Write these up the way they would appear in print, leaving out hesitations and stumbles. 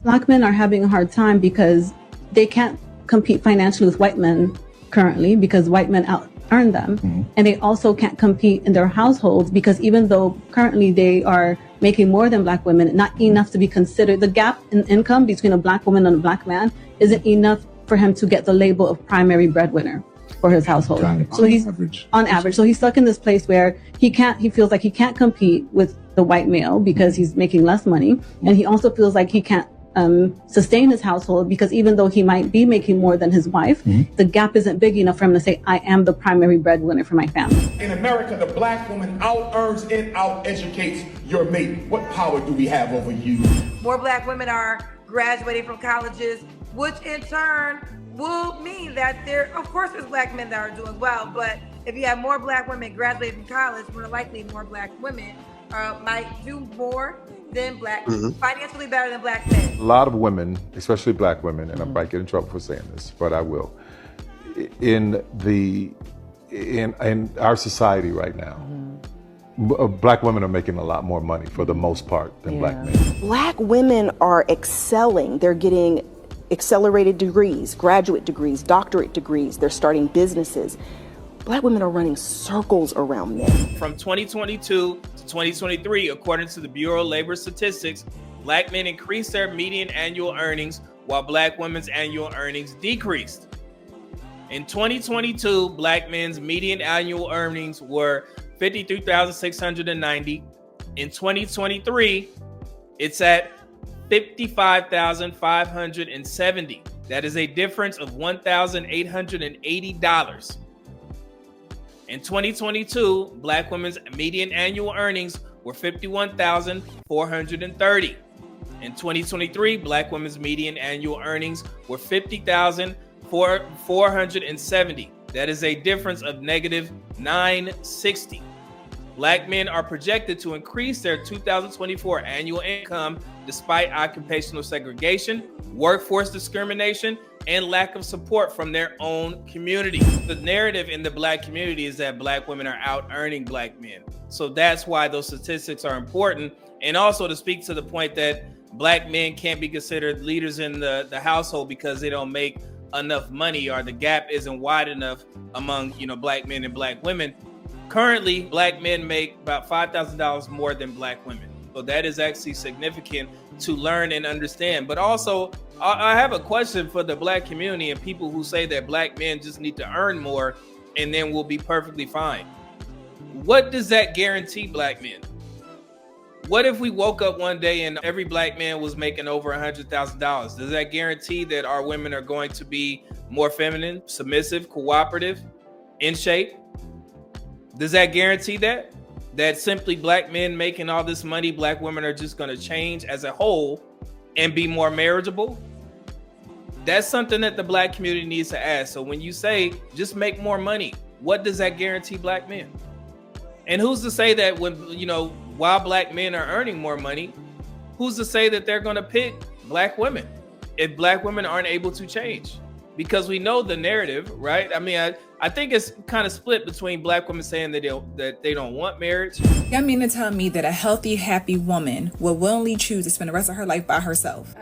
Black men are having a hard time because they can't compete financially with white men currently because white men out earn them. Mm-hmm. And they also can't compete in their households because even though currently they are making more than black women, not enough to be considered. The gap in income between a black woman and a black man isn't enough for him to get the label of primary breadwinner for his household. So he's on average. So he's stuck in this place where he feels like he can't compete with the white male because he's making less money. And he also feels like he can't sustain his household because even though he might be making more than his wife, the gap isn't big enough for him to say, I am the primary breadwinner for my family. In America, the black woman out-earns and out-educates your mate. What power do we have over you? More black women are graduating from colleges, which in turn will mean that of course there's black men that are doing well, but if you have more black women graduating from college, more likely more black women might do more than financially better than black men. A lot of women, especially black women, and I might get in trouble for saying this, but I will. In our society right now, black women are making a lot more money for the most part than black men. Black women are excelling. They're getting accelerated degrees, graduate degrees, doctorate degrees. They're starting businesses. Black women are running circles around men. From 2022 to 2023, according to the Bureau of Labor Statistics, black men increased their median annual earnings while black women's annual earnings decreased. In 2022, black men's median annual earnings were $53,690. In 2023, it's at $55,570. That is a difference of $1,880. In 2022, black women's median annual earnings were $51,430. In 2023, black women's median annual earnings were $50,470. That is a difference of negative $960. Black men are projected to increase their 2024 annual income despite occupational segregation, workforce discrimination, and lack of support from their own community. The narrative in the black community is that black women are out earning black men. So that's why those statistics are important. And also to speak to the point that black men can't be considered leaders in the household because they don't make enough money or the gap isn't wide enough among, black men and black women. Currently, black men make about $5,000 more than black women. So that is actually significant to learn and understand. But also, I have a question for the black community and people who say that black men just need to earn more and then we'll be perfectly fine. What does that guarantee black men? What if we woke up one day and every black man was making over $100,000? Does that guarantee that our women are going to be more feminine, submissive, cooperative, in shape? Does that guarantee that simply black men making all this money, black women are just going to change as a whole and be more marriageable? That's something that the black community needs to ask. So when you say just make more money, what does that guarantee black men? And who's to say that when, while black men are earning more money, who's to say that they're going to pick black women if black women aren't able to change? Because we know the narrative, right? I mean, I think it's kind of split between black women saying that they don't want marriage. Y'all mean to tell me that a healthy, happy woman will willingly choose to spend the rest of her life by herself?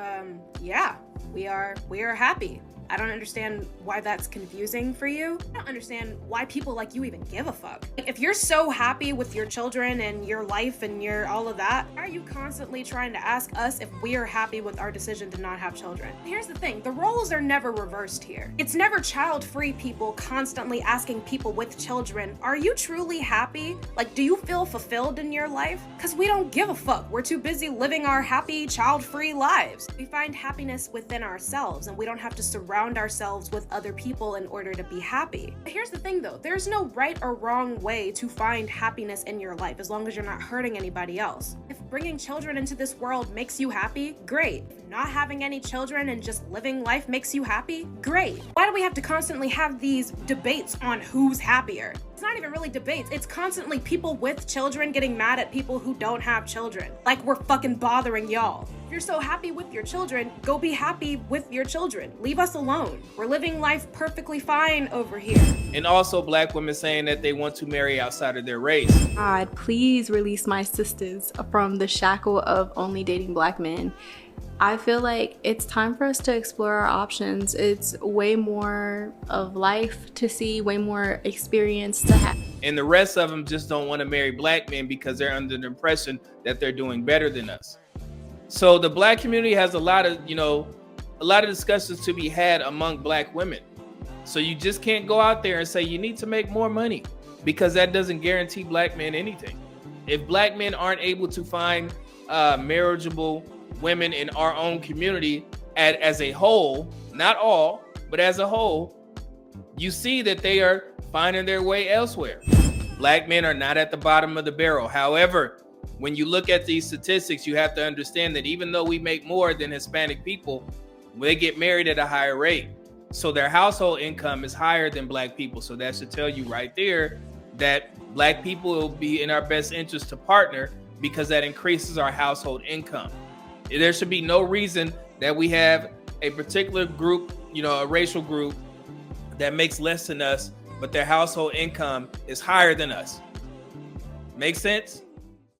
Yeah, we are happy. I don't understand why that's confusing for you. I don't understand why people like you even give a fuck. If you're so happy with your children and your life and your all of that, why are you constantly trying to ask us if we are happy with our decision to not have children? Here's the thing, the roles are never reversed here. It's never child-free people constantly asking people with children, are you truly happy? Like, do you feel fulfilled in your life? Because we don't give a fuck. We're too busy living our happy, child-free lives. We find happiness within ourselves and we don't have to surround ourselves with other people in order to be happy. But here's the thing though, there's no right or wrong way to find happiness in your life as long as you're not hurting anybody else. If bringing children into this world makes you happy, great. If not having any children and just living life makes you happy, great. Why do we have to constantly have these debates on who's happier? It's not even really debates, it's constantly people with children getting mad at people who don't have children. Like we're fucking bothering y'all. If you're so happy with your children, go be happy with your children. Leave us alone. We're living life perfectly fine over here. And also black women saying that they want to marry outside of their race. God, please release my sisters from the shackle of only dating black men. I feel like it's time for us to explore our options. It's way more of life to see, way more experience to have. And the rest of them just don't want to marry black men because they're under the impression that they're doing better than us. So the black community has a lot of discussions to be had among black women. So you just can't go out there and say you need to make more money, because that doesn't guarantee black men anything. If black men aren't able to find marriageable women in our own community as a whole, not all, but as a whole, you see that they are finding their way elsewhere. Black men are not at the bottom of the barrel. However, when you look at these statistics, you have to understand that even though we make more than Hispanic people, they get married at a higher rate. So their household income is higher than black people. So that should tell you right there that black people will be in our best interest to partner, because that increases our household income. There should be no reason that we have a particular group, a racial group that makes less than us, but their household income is higher than us. Make sense?